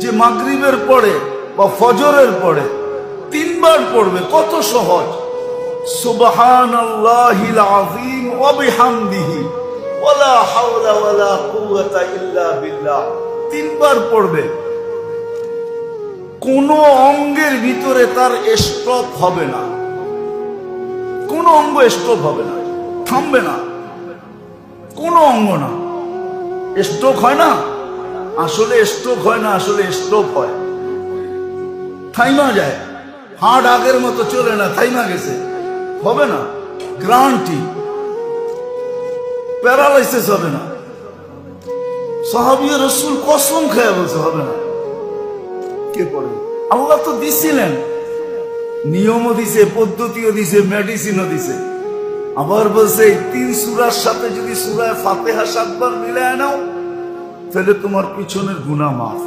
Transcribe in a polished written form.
যে মাগরিবের পরে বা ফজরের পরে তিনবার পড়বে, কত সহজ। সুবহানাল্লাহিল আযীম ওয়া বিহামদিহি ওয়ালা হাওলা ওয়ালা কুওয়াতা ইল্লা বিল্লাহ, তিনবার পড়বে। কোন অঙ্গের ভিতরে তার স্টপ হবে না, কোন অঙ্গ স্টপ হবে না, থামবে না, কোন অঙ্গ না। স্ট্রোক হয় না, আসলে স্ট্রোক হয় না, আসলে স্টপ হয়, থাইমা যায়। হার্ট আগের মতো চলে না, থাইমা গেছে, হবে না। গ্যারান্টি, প্যারালাইসিস হবে না। সাহাবী রাসূল কসম খেয়ে বলছে হবে না। কে পড়ে? আল্লাহ তো দিছিলেন, নিয়মও দিছে, পদ্ধতিও দিছে, মেডিসিনও দিছে। আবার বলছে এই 3 সূরার সাথে যদি সূরা ফাতিহা 7 বার মিলায় নাও, তাহলে তোমার পিছনের গুনাহ মাফ।